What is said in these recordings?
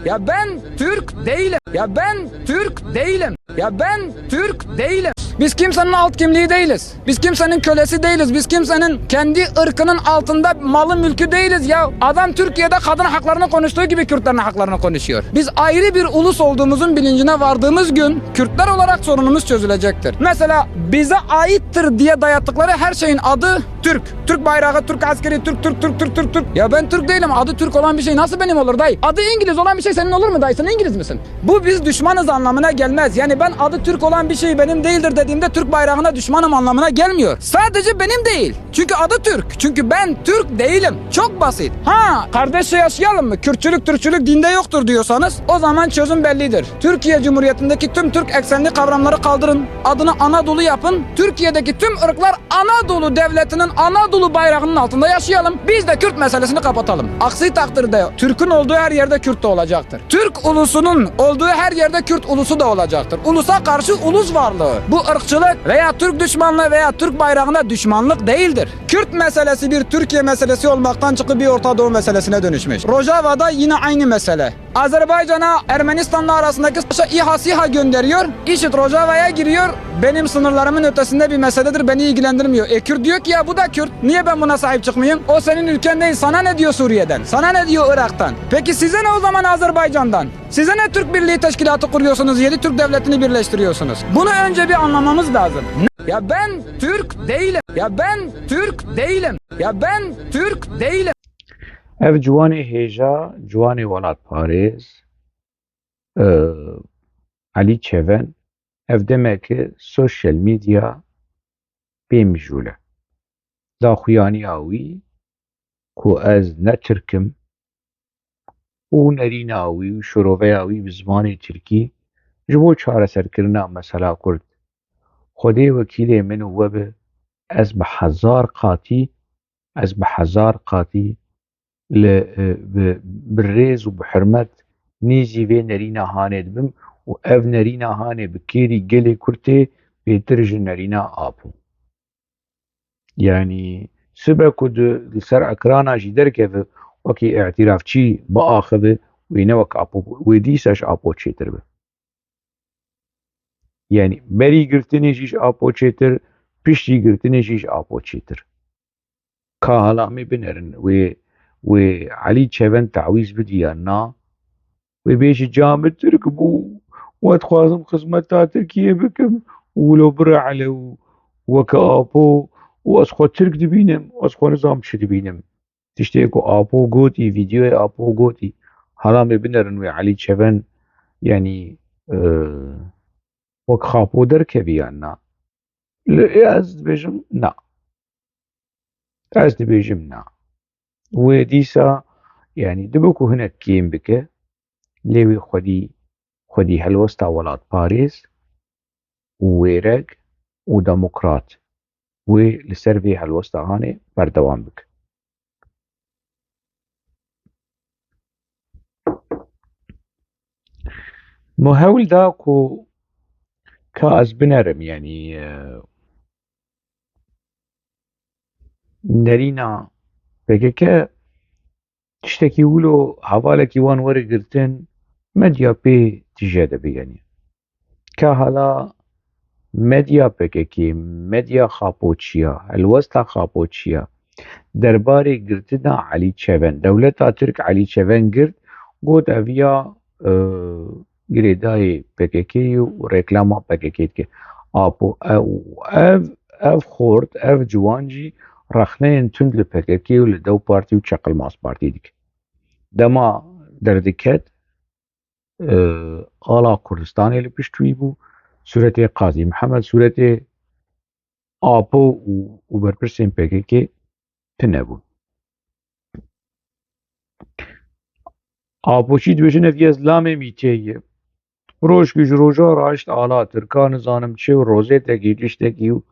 Ya ben Türk değilim. Ya ben Türk değilim. Ya ben Türk değilim. Biz kimsenin alt kimliği değiliz. Biz kimsenin kölesi değiliz. Biz kimsenin kendi ırkının altında malı mülkü değiliz ya. Adam Türkiye'de kadın haklarını konuştuğu gibi Kürtlerin haklarını konuşuyor. Biz ayrı bir ulus olduğumuzun bilincine vardığımız gün Kürtler olarak sorunumuz çözülecektir. Mesela bize aittir diye dayattıkları her şeyin adı Türk. Türk bayrağı, Türk askeri, Türk. Ya ben Türk değilim. Adı Türk olan bir şey nasıl benim olur dayı? Adı İngiliz olan bir şey senin olur mu dayı? Sen İngiliz misin? Bu biz düşmanız anlamına gelmez. Yani ben adı Türk olan bir şey benim değildir dediğimde Türk bayrağına düşmanım anlamına gelmiyor. Sadece benim değil. Çünkü adı Türk. Çünkü ben Türk değilim. Çok basit. Ha, kardeşçe yaşayalım mı? Kürtçülük, Türkçülük dinde yoktur diyorsanız o zaman çözüm bellidir. Türkiye Cumhuriyeti'ndeki tüm Türk eksenli kavramları kaldırın. Adını Anadolu yapın. Türkiye'deki tüm ırklar Anadolu devletinin Anadolu bayrağının altında yaşayalım. Biz de Kürt meselesini kapatalım. Aksi takdirde Türk'ün olduğu her yerde Kürt de olacaktır. Türk ulusunun olduğu her yerde Kürt ulusu da olacaktır. Ulusa karşı ulus varlığı. Bu ırkçılık veya Türk düşmanlığı veya Türk bayrağına düşmanlık değildir. Kürt meselesi bir Türkiye meselesi olmaktan çıkıp bir Orta Doğu meselesine dönüşmüş. Rojava'da yine aynı mesele. Azerbaycan'a Ermenistan'la arasındaki İHA SİHA gönderiyor. IŞİD Rojava'ya giriyor. Benim sınırlarımın ötesinde bir meseledir. Beni ilgilendirmiyor. Kürt diyor ki ya bu da Kürt. Niye ben buna sahip çıkmayayım? O senin ülken değil. Sana ne diyor Suriye'den? Sana ne diyor Irak'tan? Peki size ne o zaman Azerbaycan'dan? Size ne Türk Birliği Teşkilatı kuruyorsunuz? 7 Türk devletini birleştiriyorsunuz. Bunu önce bir anlamamız lazım. Ya ben Türk değilim. Ya ben Türk değilim. Ya ben Türk değilim. Ev ciwanê hêja, ciwanê welat Parêz, Elî Çeven, ev demeke sosyal medya pê mijûl e. Daxuyaniya wî ku ez ne Tirk im û nerîna wî û şîroveya wî bi zimanê Tirkî ji bo çareserkirina mesela Kurd Xwedê wekîlê min û we be ez bi hezar qatî bi rêz û bi hirmet nêzî vê nerîna hanê dibim û ev nerîna hanê bi kêrî gelê Kurtê bêtir ji nerîna Apo. Yani sibe ku li ser ekrana jî derkeve wekî îtirafçî biaxive wê ne wek Apo wê dîsa ji Apo çêtir be. Yani berî girtinê jî ji Apo çêtir, piştî girtinê jî ji Apo çêtir. Ka hala em ê binerin wê Elî Çeven tewîz bidiya na wê bêje ca min Tirk bû we dixwazim xizmeta Tirkiyê bikim û wilo birehle û weke Apo û ez xwe Tirk dibînim ez xwe nizam çi dibînim. Tiştê ku Apo gotî vîdyoyê Apo gotî hala em ê binerin wê Elî Çeven yani wek xapo derkeviya na. Ez dibêjim na. Ez dibêjim na. Wê dîsa yani dibe ku hinek kêm bike lê wê xwedî helwesta welat Parêz û wêrek û demokrat wê li ser vê helwesta hanê berdewam bike. Min hewl da ku ka ez binerim yani nerîna PKK tiştekî wilo hevalekî wan werigirtin medya pê tije dibe yani. Ka hala medya PKK, medya xapoçiya, helwesta xapoçiya derbarê girtina Elî Çeven, dewleta Tirk Elî Çeven girt got ev ya girêdayê PKK'yê û reklama PKK dike. Apo ev xort, ev ciwan jî rexneyên tund li PKK û li Dew Partî û Çeqilmas Partî dike. Dema derdiket ala Kurdistanê li piştî bû suretê Qazî Mihemed, suretê Apo û berpirsên PKK tune bûn. Apo jî dibêjin ev ya zilamê mîtê ye. Roj ku ji roja raişt ala Tirka nizanim çi û rozetekî tiştekî û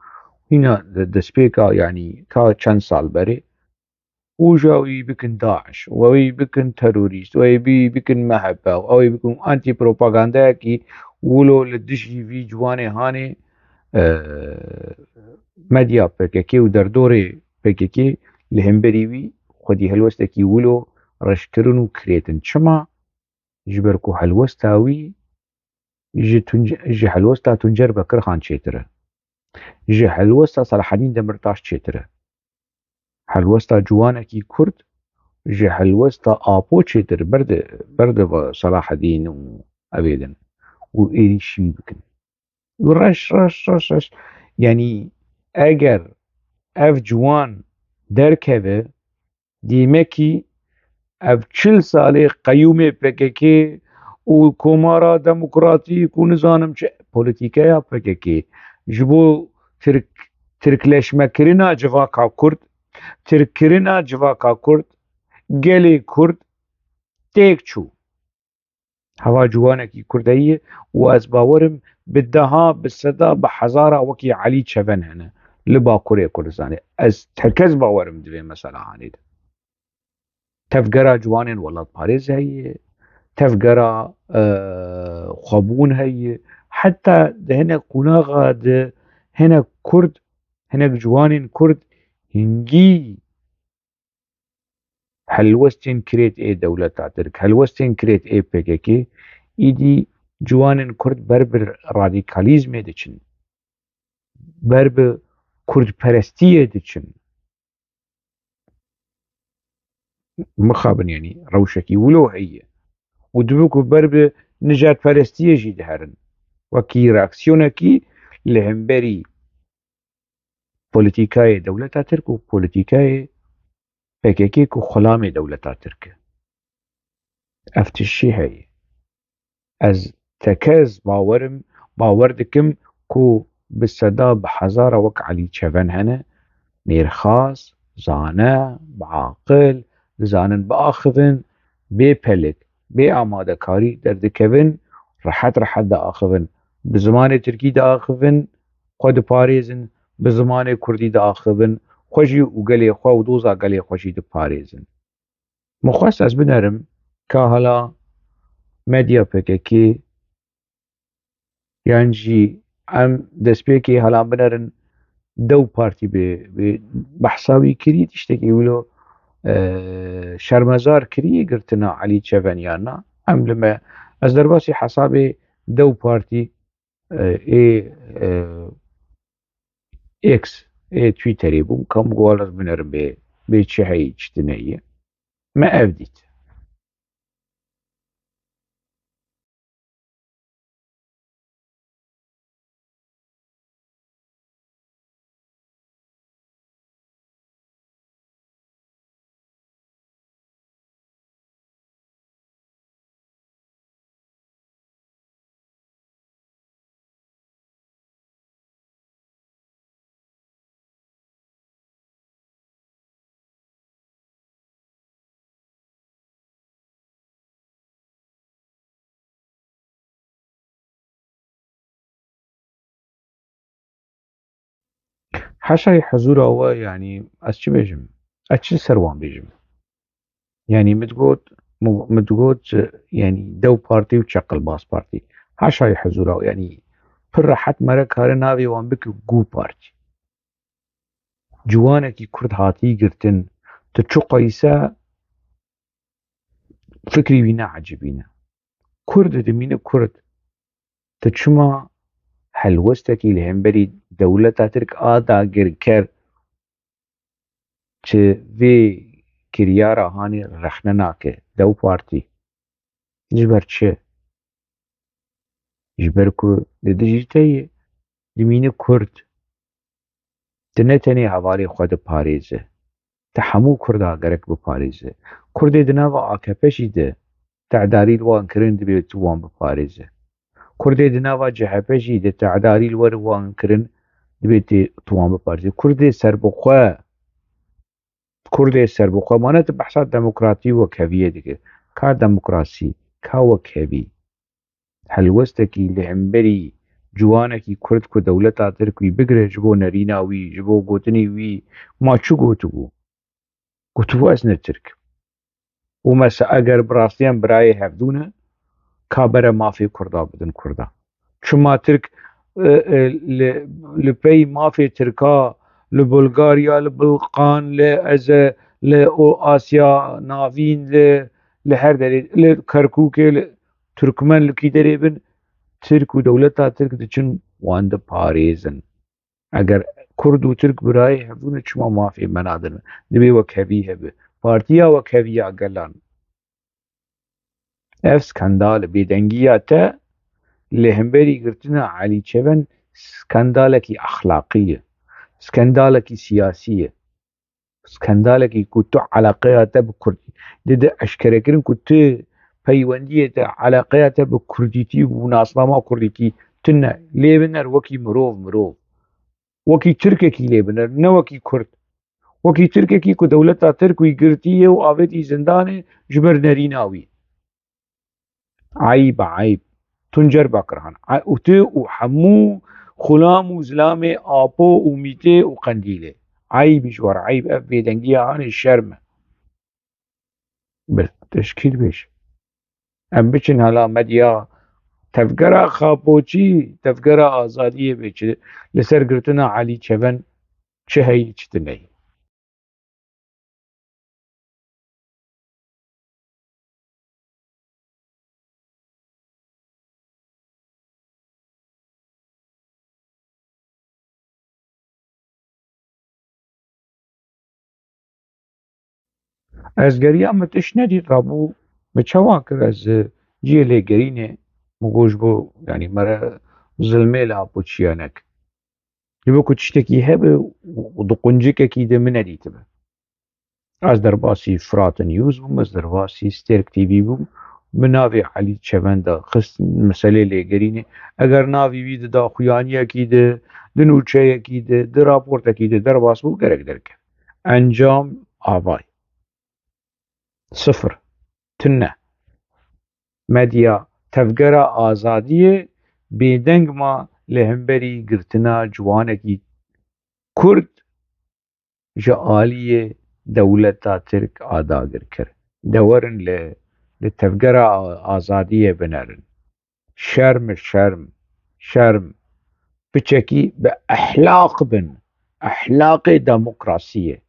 hîna destpêka yani ka çend sal berê û ja wî bikin Daeş we wî bikin terorîst we wî bikin MHP we wî bikin antîpropagandayekî wilo li dijî vî ciwanê hanê medya PKK û derdorê PKK li hemberî wî xwedî helwestekî wilo reşkirin û kirêtin. Çima? جبركو هلوستاوي جي هلوستا تنجر بكر خان چێترە جي هلوستا صلاح الدين دمرتاش چێترە هلوستا جوانكي كرد جي هلوستا آبو چێتر برد صلاح الدين و أبيدن و إيشي بكن ورش رش رش رش يعني اگر اف جوان دركبه ديمكي اف 40 سالي قيومي PKK و كومارا ديمقراطيك و نزانم چه بوليتيكايا PKK جبو تركلشمه كرنا جواكا كرد تركرنا جواكا كرد گلي كرد تيك چو هوا جوانكي كردية و از باورم بالدها بالصدا بحزارة وكي علي چفن هنا لباكوري كردستاني از تركز باورم دوين مثلا هانيد تفقرا جوانين ولاد باريز هي تفقرا خابون هي حتى ده هنا قناغا ده هنا كرد هنا جوانين كرد هنجي هلوستين كريت اي دولة تاترك هلوستين كريت اي PKK ايدي جوانين كرد بربر راديكاليزم دچن بربر كرد پرستية دچن مخابن يعني روشكي ولو هي ودبكو بربر نجات پرستية جي دهرن وكي راكسيونكي لهمبري بوليتيكاي دولة تاترك و بوليتيكاي PKK كو خلام دولة تاترك افتشي هي از تكاز باور دكم كو بالصدا بحزارة وك علي چفن هنا نيرخاص زانه بعاقل زانن بآخذن بپلك بآماده كاري دردكبن رحت دا آخذن بزمان تركي دا آخذن خود پاريزن بزمان كردي دا آخذن خوشي وقلي خوا ودوزا قلي خوشي دا پاريزن مخواست از بنرم که هلا مدیا PKK يعني ام دسبيكي هلا بنرن دو بارتي بحساوي كري تشتكي ولو شرمزار كري قرتنا علي چفنيانا ام لما از درباسي حسابي دو بارتي اي اكس اي تويتري بوم كم قوالر بنرن بيتشهي اجتنائية ما افديت حشاي حضور هو يعني أشي بيجم أشي سروان بيجم يعني متقود يعني دو بارتي وتشقل باس بارتي حشاي حضور هو يعني فرحت مرك هاري ناوي وان بك جو بارتي جوانكي كرد هاتي قرتن تچو قيسا فكري بينا عجبينا كرد دمين كرد تچما هلوستكي لهمبري دولة تاترك آدا گركر چه وی كريارا هاني رخنناك دو بارتي جبر چه جبر كو دجيتي دمين كرد تنتني حوالي خود پاريزه تحمو كردا گرك بپاريزه كرد دناوا آكپشي ده تعداري الوان كرن دبيت وان بپاريزه كرد دناوا جهپشي ده تعداري الور وان كرن دبيت توان بپاريزه كرد سربخوا مانت بحثات ديمقراطي وكهوية ديك كا ديمقراسي كا وكهوي هلوستكي لهمبري جوانكي كرد كو دولتا تركوي بگره جبو نريناوي جبو گوتني وي ما چو گوتو از نترك ومسا اگر براستيان براي هفدونه كابره مافي كردا بدن كردا چما ترك لبي مافي تركا لبلغاريا لبلقان لآسيا نافين لهر داري لكركوك تركمان لكي دريبن ترك ودولتا ترك دچن واند باريزن اگر كرد و ترك براي هبون چما ما في منادن دبي وكهبي هب بارتيا وكهبي اقلان اف سكندال بيدنگيا تا لهمبري قرتنا علي چون سكندالكي اخلاقية سكندالكي سياسية سكندالكي كنتو علاقياتا بكردي دد اشكركرن كنتو پەیوەندیە علاقەیەتە بە کوردیتی و ناسنامە کوردیتی تنە لێبنەر وەکی مرۆڤ وەکی ترکێکی لێبنەر نەوەکی کورد وەکی ترکێکی کو دەوڵەتا ترکوی گرتیە و ئاوێتی زندانێ ji ber نەری ناوی عیب عیب تونجەر بەکڕان و tu û hemû xulam û zilamê apo û mîtê û qendîlê عیبî ji war عیب ev bêdengiya hanê şerm e bi teşkîl bêj em biçin hala medya tevgera xapoçî tevgera azadiyê bê çi li ser girtina Elî Çeven çi heyî çi tineyî ez geriya me tiş nedît rabû me çawa kir ez ciyê lêgerînê min goj bo yanî mere zilmê li apoçiya nekin ji bo ku tiştekî hebe û di quncikekî de min nedîtibe ez derbasî Fırat News bûm ez derbasî Stêrk TV bûm bi navê Elî Çeven de xistin meselê lêgerînê eger navî wî di daxuyaniyekî de di nûçeyekî de di raportekî de derbas bû gerek derke encam avay sıfır tune medya tevgera azadiyê bêdeng ma li hemberî girtina ciwanekî Kurd ji aliyê dewleta Tirk adagir kir de werin li tevgera azadiyê binerin şerm şerm biçekî bi ehlaq bin ehlaqê demokrasiyê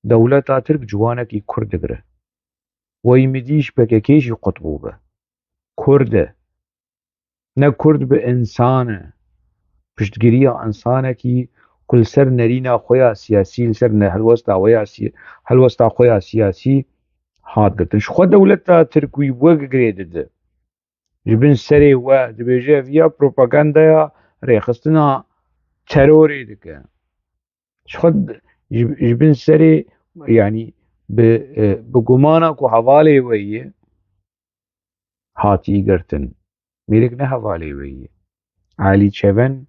dewleta Tirk ciwanekî Kurd digire wey midîş PKK jî qutbû be Kurd e ne Kurd bi insan e piştgiriya insanekî ku li ser nerîna xwe ya siyasî li ser helwesta xwe ya siyasî hat girtin ji xwe dewleta Tirkî wegirê dide ji bin serê we dibêje ev ya propagandaya rêxistina terorê dike ji bin serê yanî bi gumana ku hevalê we ye hatî girtin mêrek ne hevalê we ye Elî Çeven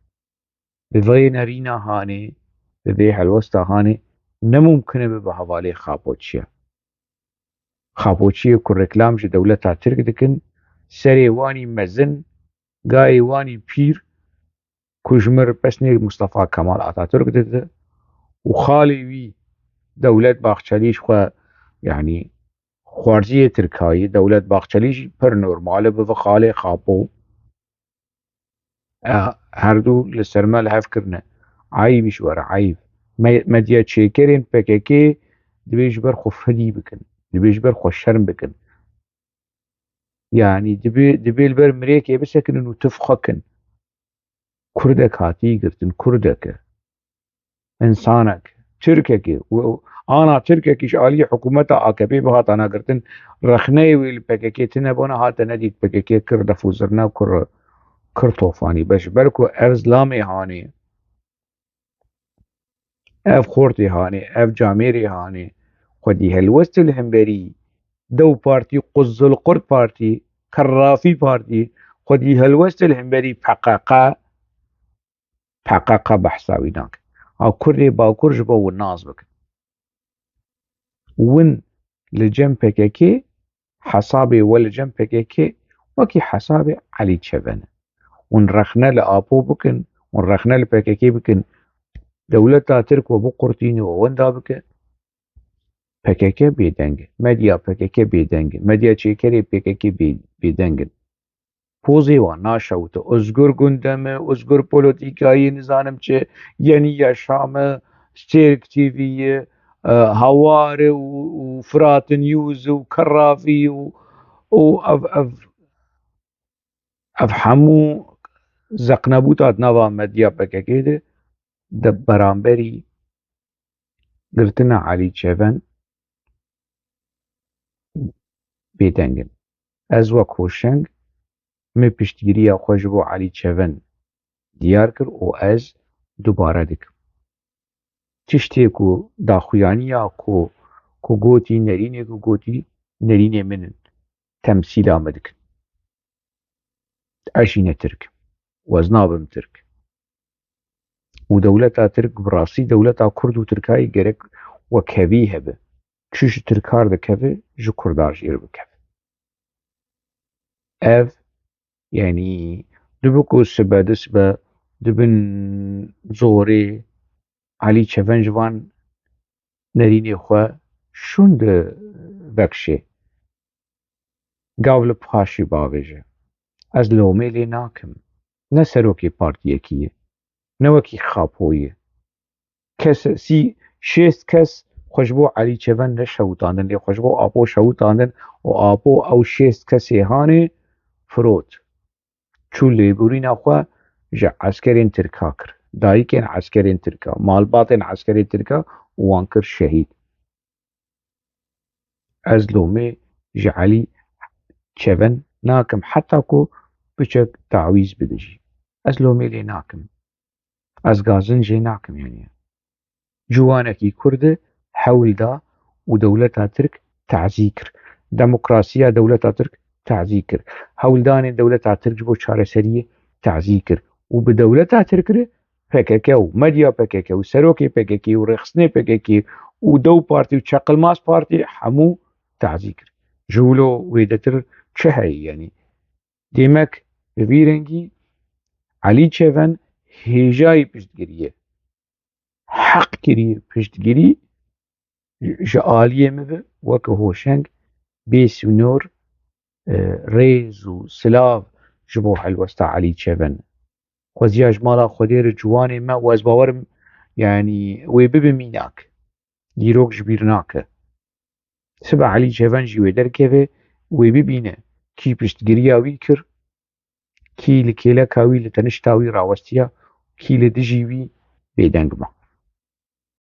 bi vê nerîna hanê bi vê helwesta hanê nemûmkin e bibe hevalê xapoçiya xapoçiyê ku reklam ji dewleta Tirk dikin serê wanî mezin gayê wanî pîr ku ji mir pesnê Mustefa Kemal Atatürk dide û xalê wî dewlet Baxçelî ji xwe yanî xwarziyê Tirkayî dewlet Baxçelî jî pir normal e bi vê xalê xapo herdû li ser me li hev kirine eyîbî ji were eyîb medya çêkerên PKK dibê ji ber xwe fidî bikin dibê ji ber xwe şerm bikin yanî dibê li ber mirêkê bisekinin û tif xwekin Kurdek hatî girtin Kurdek e insanek Tirkek e ana Tirkekî ji aliyê hikûmeta AKP bi hata nagirtin rexneyê wê li PKK tune bona hate nedît PKK kir defûzirina kir tofanî be ji ber ku ev zilamê hanê ev xortê hanê ev camêrê hanê xwedî helwestê li hemberî dew partî Quzulqurt partî Kerrafî partî xwedî helwestê li hemberî PKK behsa wî nakin a Kurdê bakur ji bo wan naz bikin wan li cem PKK hesabê we li cem PKK wekî hesabê Elî Çeven e wan rexne li apo bikin wan rexne li PKK bikin dewleta Tirk we biqurtîne û wenda bike PKK bêdeng e medya PKK bêdeng e medya çêkerê PKK bêdeng in pozê wan naşewite Ozgur Gundem e Ozgur Polîtîkayê nizanim çi Yenî Yaşam e Stêrk TV ye Hawar e û Fırat News û Kerrafî û ev ev hemû zeqnebûta nava medya PKK de di beramberî girtina Elî Çeven bêdeng in. Ez wek hoşeng me piştgiriya xwe ji bo Elî Çeven diyar kir û ez dubare dikim. Tiştê ku daxuyaniya ku gotî nerînê ku gotî nerînê min in temsîla me dikin. Ez jî ne Tirk im û ez nabim Tirk. û dewleta Tirk bi rastî dewleta Kurd û Tirkayê gerek wekhevî hebe. Çi ji Tirkar dikeve ji Kurdar jî bikeve. Ev yanî dibe ku sibe dibin zorê Elî Çeven ji van nerînê xwe şûn divekşe. Gav li paşê bavêje. Ez lomê lê nakim. Ne serokê partiyekî ye. Ne wekî Xapo ye. Şêst kes xwe ji bo Elî Çeven neşewitandin lê xwe ji bo Apo şewitandin û Apo ew şêst kesê hanê firot. Çû lêborîna xwe ji eskerên Tirka kir. Dayîkên eskerên Tirka, malbatên eskerên Tirka û wan kir şehîd. Ez lomê ji Elî Çeven nakim heta ku biçe tawîz bide jî. Ez lomê lê nakim. Ez gazin jê nakim yanî. Ciwanekî Kurd e hewl da û dewleta Tirk tezî kir. Demokrasiya dewleta Tirk tezî kir. Hewldanên dewleta Tirk ji bo çareseriyê tezî kir. Û bi dewleta Tirk re PKK û medya PKK û serokê PKK û rêxistinê PKK û dew partî û Çeqilmaz partî hemû tezî kir. Ji wilo wêdetir çi heye yanî? Demek bi vî rengî Elî Çeven hêjayê piştgirî ye. Heq kiriye piştgirî ji aliyê me ve wekî hoşeng bê sînor rêz û silav ji bo helwesta Elî Çeven. Xweziya ji mala Xwedê re ciwanê me û ez bawerim yanî wê bibe mînak. Dîrok ji bîr nake. Sibe Elî Çeven jî wê derkeve wê bibîne kî piştgiriya wî kir, kî li kêleka wî li tenişta wî rawestiya, kî li dijî wî bêdeng ma.